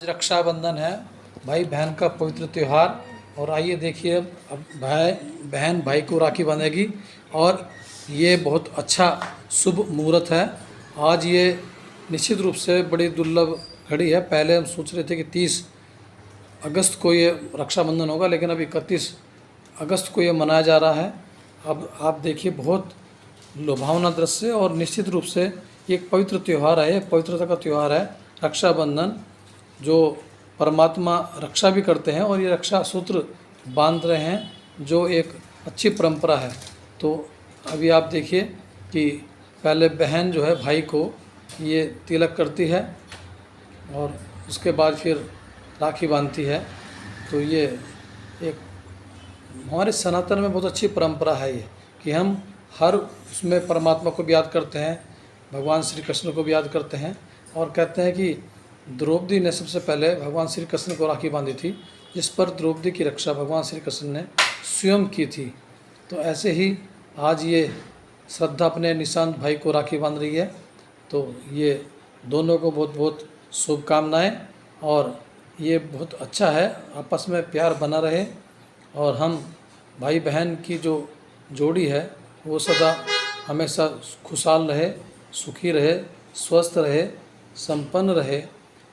रक्षाबंधन है, भाई बहन का पवित्र त्यौहार। और आइए देखिए, अब बहन भाई को राखी बांधेगी और ये बहुत अच्छा शुभ मुहूर्त है। आज ये निश्चित रूप से बड़ी दुर्लभ घड़ी है। पहले हम सोच रहे थे कि 30 अगस्त को ये रक्षाबंधन होगा, लेकिन अब 31 अगस्त को ये मनाया जा रहा है। अब आप देखिए, बहुत लुभावना दृश्य और निश्चित रूप से एक पवित्र त्यौहार है, एक पवित्रता का त्यौहार है रक्षाबंधन, जो परमात्मा रक्षा भी करते हैं और ये रक्षा सूत्र बांध रहे हैं, जो एक अच्छी परंपरा है। तो अभी आप देखिए कि पहले बहन जो है भाई को ये तिलक करती है और उसके बाद फिर राखी बांधती है। तो ये एक हमारे सनातन में बहुत अच्छी परंपरा है ये, कि हम हर उसमें परमात्मा को भी याद करते हैं, भगवान श्री कृष्ण को भी याद करते हैं। और कहते हैं कि द्रौपदी ने सबसे पहले भगवान श्री कृष्ण को राखी बांधी थी, जिस पर द्रौपदी की रक्षा भगवान श्री कृष्ण ने स्वयं की थी। तो ऐसे ही आज ये श्रद्धा अपने निशांत भाई को राखी बांध रही है। तो ये दोनों को बहुत बहुत शुभकामनाएं, और ये बहुत अच्छा है, आपस में प्यार बना रहे और हम भाई बहन की जो जोड़ी है वो सदा हमेशा खुशहाल रहे, सुखी रहे, स्वस्थ रहे, संपन्न रहे।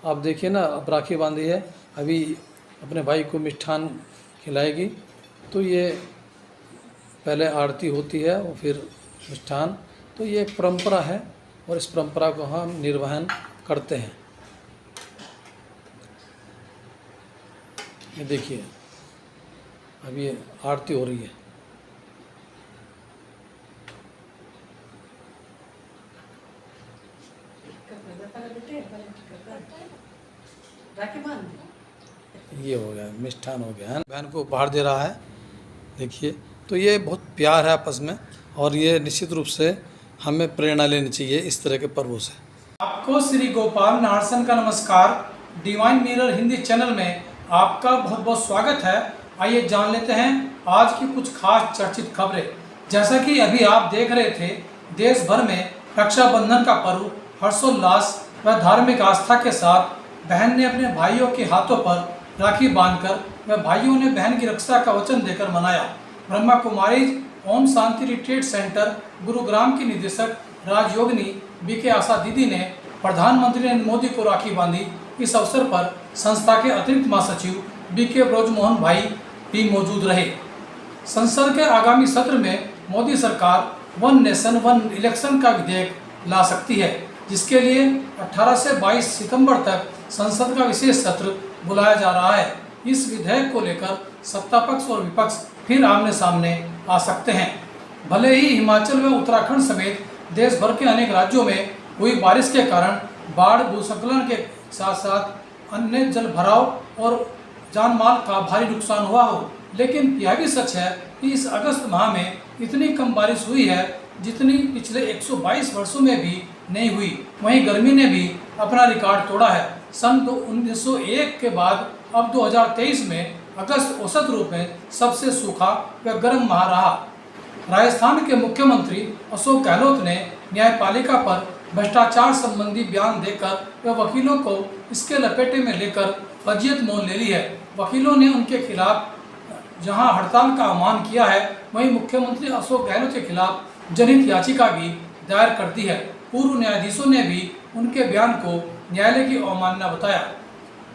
आप देखिए ना, अब राखी बांधी है, अभी अपने भाई को मिष्ठान खिलाएगी। तो ये पहले आरती होती है और फिर मिष्ठान। तो ये एक परंपरा है और इस परंपरा को हम निर्वहन करते हैं। ये देखिए, अब ये आरती हो रही है। ये हो गया, मिष्ठान हो गया है, बहन को उपहार दे रहा है। देखिए, तो ये बहुत प्यार है आपस में, और ये निश्चित रूप से हमें प्रेरणा लेनी चाहिए इस तरह के पर्वों से। आपको श्री गोपाल नारसन का नमस्कार। डिवाइन मिरर हिंदी चैनल में आपका बहुत बहुत स्वागत है। आइए जान लेते हैं आज की कुछ खास चर्चित खबरें। जैसा कि अभी आप देख रहे थे, देश भर में रक्षाबंधन का पर्व हर्षोल्लास व धार्मिक आस्था के साथ बहन ने अपने भाइयों के हाथों पर राखी बांधकर व भाइयों ने बहन की रक्षा का वचन देकर मनाया। ब्रह्मा कुमारी ओम शांति रिट्रीट सेंटर गुरुग्राम की निदेशक राजयोगिनी बीके आशा दीदी ने प्रधानमंत्री नरेंद्र मोदी को राखी बांधी। इस अवसर पर संस्था के अतिरिक्त महासचिव बीके ब्रजमोहन भाई भी मौजूद रहे। संसद के आगामी सत्र में मोदी सरकार वन नेशन वन इलेक्शन का विधेयक ला सकती है, जिसके लिए 18 से 22 सितंबर तक संसद का विशेष सत्र बुलाया जा रहा है। इस विधेयक को लेकर सत्ता पक्ष और विपक्ष फिर आमने सामने आ सकते हैं। भले ही हिमाचल व उत्तराखंड समेत देश भर के अनेक राज्यों में हुई बारिश के कारण बाढ़, भूस्खलन के साथ साथ अन्य जल भराव और जान माल का भारी नुकसान हुआ हो, लेकिन यह भी सच है कि इस अगस्त माह में इतनी कम बारिश हुई है जितनी पिछले 122 वर्षों में भी नहीं हुई। वहीं गर्मी ने भी अपना रिकॉर्ड तोड़ा है। सन 1901 के बाद अब 2023 में अगस्त औसत रूप में सबसे सूखा व गर्म माह रहा। राजस्थान के मुख्यमंत्री अशोक गहलोत ने न्यायपालिका पर भ्रष्टाचार संबंधी बयान देकर व वकीलों को इसके लपेटे में लेकर फजीयत मोल ले ली है। वकीलों ने उनके खिलाफ जहां हड़ताल का आह्वान किया है, वहीं मुख्यमंत्री अशोक गहलोत के खिलाफ जनहित याचिका भी दायर कर दी है। पूर्व न्यायाधीशों ने भी उनके बयान को न्यायालय की अवमानना बताया।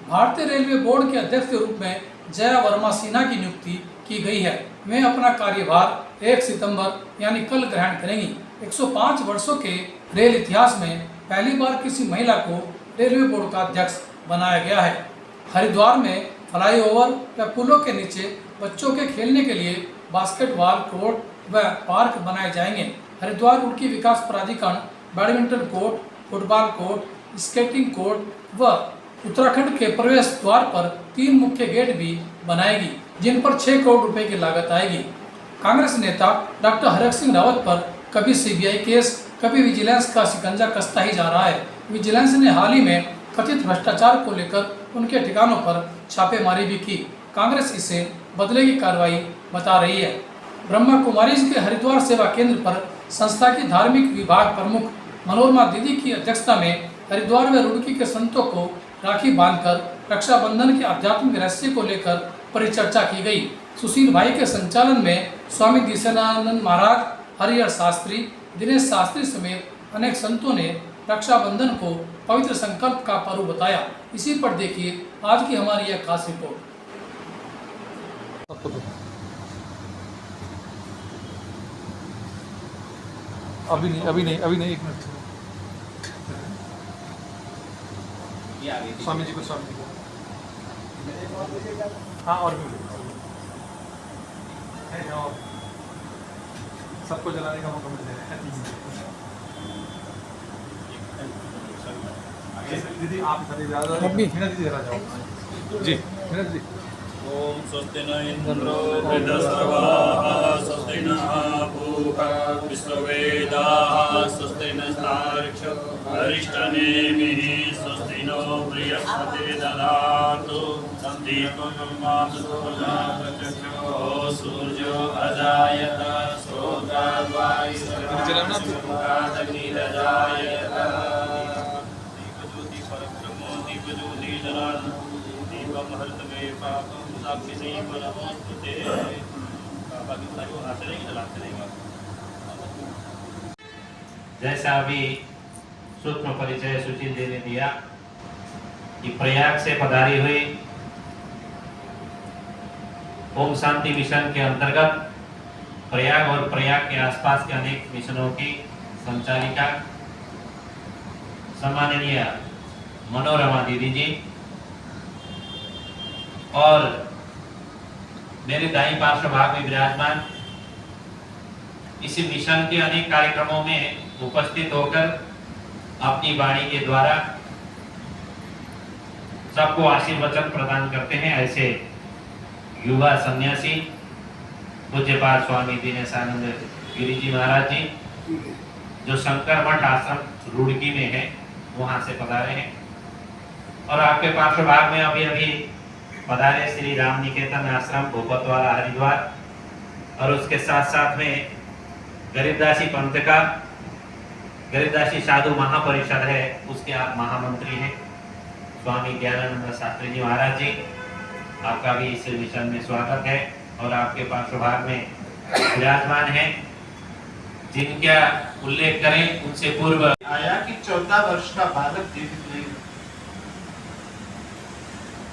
भारतीय रेलवे बोर्ड के अध्यक्ष के रूप में जया वर्मा सिन्हा की नियुक्ति की गई है। वे अपना कार्यभार 1 सितंबर यानी कल ग्रहण करेंगी। 105 वर्षों के रेल इतिहास में पहली बार किसी महिला को रेलवे बोर्ड का अध्यक्ष बनाया गया है। हरिद्वार में फ्लाईओवर या पुलों के नीचे बच्चों के खेलने के लिए बास्केटबॉल कोर्ट व पार्क बनाए जाएंगे। हरिद्वार रुड़की विकास प्राधिकरण badminton court, football court, skating court व उत्तराखंड के प्रवेश द्वार पर 3 मुख्य गेट भी बनाएगी, जिन पर 6 करोड़ रुपए की लागत आएगी। कांग्रेस नेता डॉक्टर हरक सिंह रावत पर कभी सीबीआई केस, कभी विजिलेंस का शिकंजा कसता ही जा रहा है। विजिलेंस ने हाल ही में कथित भ्रष्टाचार को लेकर उनके ठिकानों पर छापेमारी भी की। कांग्रेस इसे बदले की कार्रवाई बता रही है। ब्रह्मा कुमारीज के हरिद्वार सेवा केंद्र पर संस्था की धार्मिक विभाग प्रमुख मनोरमा दीदी की अध्यक्षता में हरिद्वार व रुड़की के संतों को राखी बांधकर रक्षाबंधन के आध्यात्मिक रहस्य को लेकर परिचर्चा की गई। सुशील भाई के संचालन में स्वामी दिशानंद महाराज, हरिहर शास्त्री, दिनेश शास्त्री समेत अनेक संतों ने रक्षाबंधन को पवित्र संकल्प का पर्व बताया। इसी पर देखिए आज की हमारी यह खास रिपोर्ट। अभी नहीं, एक मिनट। स्वामी जी को हाँ, और भी सबको जलाने का मौका मिल जाएगा। दीदी आप मीना दीदी जरा जाओ जी। मीना दीदी ओम स्वस्ति न इंद्रो वृद्धस्रवाः स्वस्ति नः पूषा विश्ववेदाः स्वस्ति नस्तार्क्ष्यो अरिष्टनेमिः स्वस्ति नो बृहस्पतिर्दधातु दीपं मातुः सूर्यो अजायत श्रोत्राद्वायुरजायत दीपज्योति परब्रह्मो दीपज्योति जनार्दनो दीपं हरतमे पापं साक्षिणे परमोस्तुते। जैसा अभी सूक्ष्म परिचय सुशील जी ने दिया कि प्रयाग से पधारी हुई ओम शांति मिशन के अंतर्गत प्रयाग और प्रयाग के आसपास के अनेक मिशनों की संचालिका सम्माननीय मनोरमा दीदी जी और मेरे दाईं पार्श्व भाग में विराजमान इसी मिशन के अनेक कार्यक्रमों में उपस्थित होकर अपनी वाणी के द्वारा सबको आशीर्वचन प्रदान करते हैं ऐसे युवा सन्यासी पूज्यपाद स्वामी दिनेशानंद गिरी जी महाराज जी जो शंकर मठ आश्रम रुड़की में है वहां से पधारे हैं। और आपके पार्श्व भाग में अभी अभी पधारे श्री राम निकेतन आश्रम भूपतवाला हरिद्वार और उसके साथ साथ में गरीबदासी पंथ का गरीबदासी साधु महापरिषद है उसके आप महामंत्री हैं स्वामी ज्ञानानंद शास्त्री जी महाराज जी। आपका भी इस मिशन में स्वागत है और आपके पार्श्व भाग में विराजमान है जिनका उल्लेख करें उनसे पूर्व आया कि 14 वर्ष का बालक जीवित नहीं,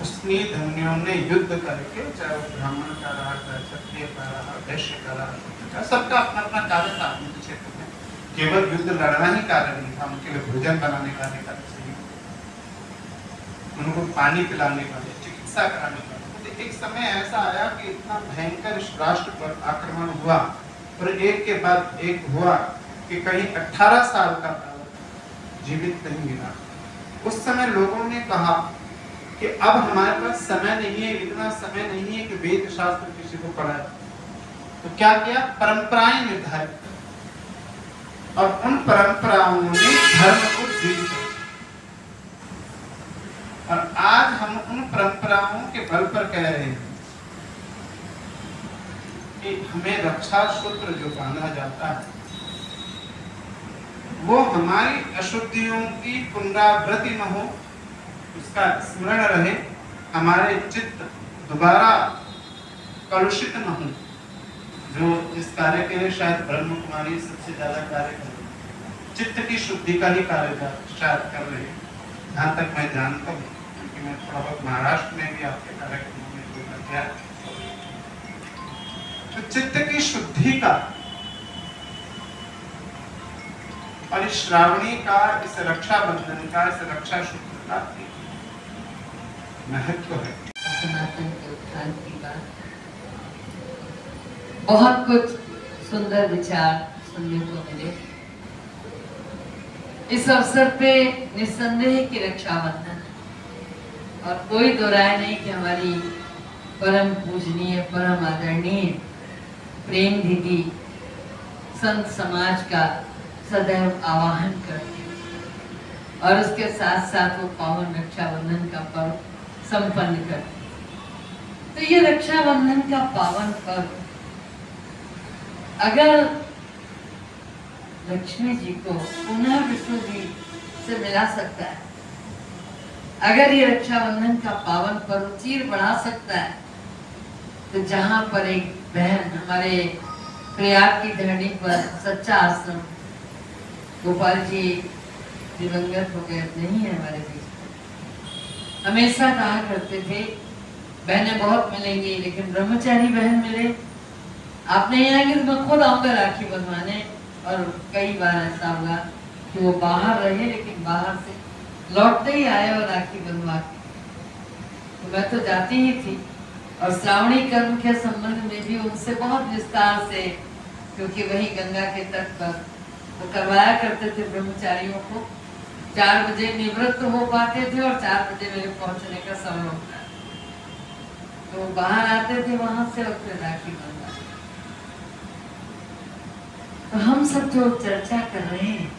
उसने धन्यों ने युद्ध करके चाहे वो ब्राह्मण का रहा, चाहे क्षत्रिय का रहा, वैश्य का रहा, सबका अपना अपना कार्य था अपने क्षेत्र में। केवल युद्ध लड़ना ही कार्य नहीं था, उनके लिए भोजन बनाने का नहीं था, उनको पानी पिलाने का, चिकित्सा कराने का। तो एक समय ऐसा आया कि इतना भयंकर इस राष्ट्र पर आक्रमण हुआ और एक के बाद एक हुआ कि कहीं 18 साल का जीवित नहीं मिला। उस समय लोगों ने कहा कि अब हमारे पास समय नहीं है, इतना समय नहीं है कि वेद शास्त्र किसी को पढ़ाए। तो क्या किया, परंपराएं निर्धारित और उन परंपराओं ने धर्म को जीवित किया। और आज हम उन परंपराओं के बल पर कह रहे हैं कि हमें रक्षा सूत्र जो बांधा जाता है वो हमारी अशुद्धियों की पुनरावृत्ति न हो, उसका स्मरण रहे, हमारे चित्त दोबारा कलुषित न हो। जो इस कार्य के लिए शायद ब्रह्म कुमारी सबसे ज्यादा कार्य कर रही है, चित्त की शुद्धि का ही कार्य शायद कर रहे हैं, जहाँ तक मैं जानता हूँ, क्योंकि मैं थोड़ा बहुत महाराष्ट्र में भी आपके कार्यक्रमों में जुड़ा गया। तो चित्त की शुद्धि का और इस श्रावणी का, इस रक्षाबंधन का, इस रक्षा सूत्र का महत्व है। सनातन के उत्थान की बात, बहुत कुछ सुंदर विचार सुनने को मिले। इस अवसर पे निस्संदेह की रक्षाबंधन और कोई दो राय नहीं कि हमारी परम पूजनीय, परम आदरणीय प्रेम दीदी संत समाज का सदैव आवाहन करती और उसके साथ साथ वो पावन रक्षाबंधन का पर्व संपन्न करती। तो ये रक्षाबंधन का पावन पर्व अगर लक्ष्मी जी को पुनः विष्णु जी से मिला सकता है अगर ये रक्षाबंधन का पावन पर्व चीर बढ़ा सकता है, तो जहाँ पर एक बहन हमारे प्रयाग की धरणी पर सच्चा आश्रम गोपाल जी दिवंगत हो गए, नहीं है हमारे बीच। हमेशा कहा करते थे बहनें बहुत मिलेंगी, लेकिन ब्रह्मचारी बहन मिले आप नहीं आएंगे तो मैं खुद आऊंगा राखी बंधवाने। और कई बार ऐसा हुआ कि वो बाहर रहे, लेकिन बाहर से लौटते ही आए और राखी बंधवा के। तो मैं तो जाती ही थी, और श्रावणी कर्म के संबंध में भी उनसे बहुत विस्तार से, क्योंकि वही गंगा के तट पर तो करवाया करते थे ब्रह्मचारियों को। 4 बजे निवृत्त हो पाते थे और 4 बजे मेरे पहुंचने का समय होता, तो बाहर आते थे वहां से और फिर राखी बंधवा। तो हम सब जो चर्चा कर रहे हैं,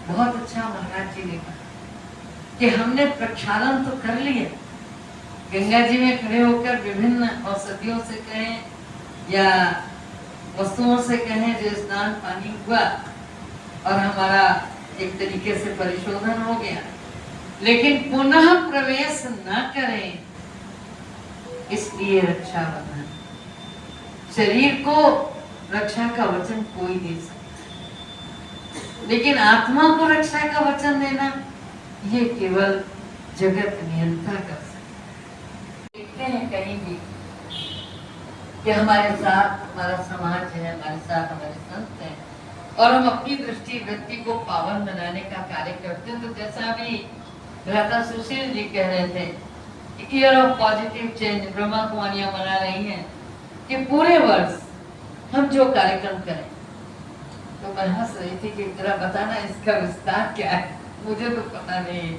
बहुत अच्छा महाराज जी ने कहा कि हमने प्रक्षालन तो कर लिया, गंगा जी में खड़े होकर विभिन्न औषधियों से कहें या वस्तुओं से कहें जो स्नान पानी हुआ और हमारा एक तरीके से परिशोधन हो गया, लेकिन पुनः प्रवेश न करें, इसलिए रक्षाबंधन। शरीर को रक्षा का वचन कोई दे सकता, लेकिन आत्मा को रक्षा का वचन देना ये केवल जगत नियंता कर सकता। देखते हैं कहीं भी कि हमारे साथ हमारा समाज है, हमारे साथ हमारे संत हैं, और हम अपनी दृष्टि वृत्ति को पावन बनाने का कार्य करते हैं। तो जैसा अभी भ्राता सुशील जी कह रहे थे, year of positive change Brahma कुमारियां मना रही हैं कि पूरे वर्ष हम जो कार्यक्रम करें। तो मैं हंस रही थी कि जरा बताना इसका विस्तार क्या है, मुझे तो पता नहीं है।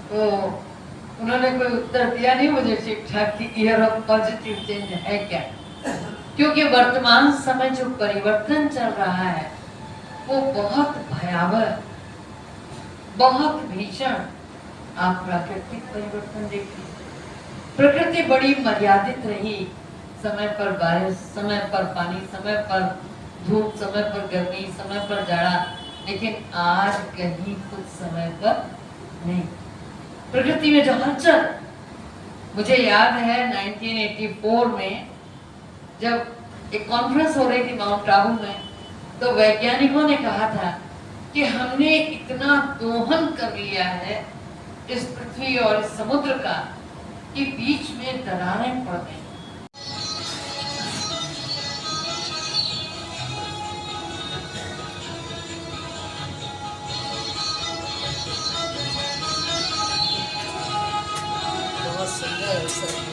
तो उन्होंने कोई उत्तर दिया नहीं मुझे ठीक ठाक कि ईयर ऑफ पॉजिटिव चेंज है क्या, क्योंकि वर्तमान समय जो परिवर्तन चल रहा है वो बहुत भयावह, बहुत भीषण। आप प्राकृतिक परिवर्तन देखिए, प्रकृति बड़ी मर्यादित रही, समय पर बारिश, समय पर पानी, समय पर धूप, समय पर गर्मी, समय पर जाड़ा, लेकिन आज कहीं कुछ समय पर नहीं। प्रकृति में जो हलचल, मुझे याद है 1984 में जब एक कॉन्फ्रेंस हो रही थी माउंट आबू में, तो वैज्ञानिकों ने कहा था कि हमने इतना दोहन कर लिया है इस पृथ्वी और इस समुद्र का कि बीच में दरारें पड़ गई। बहुत सुंदर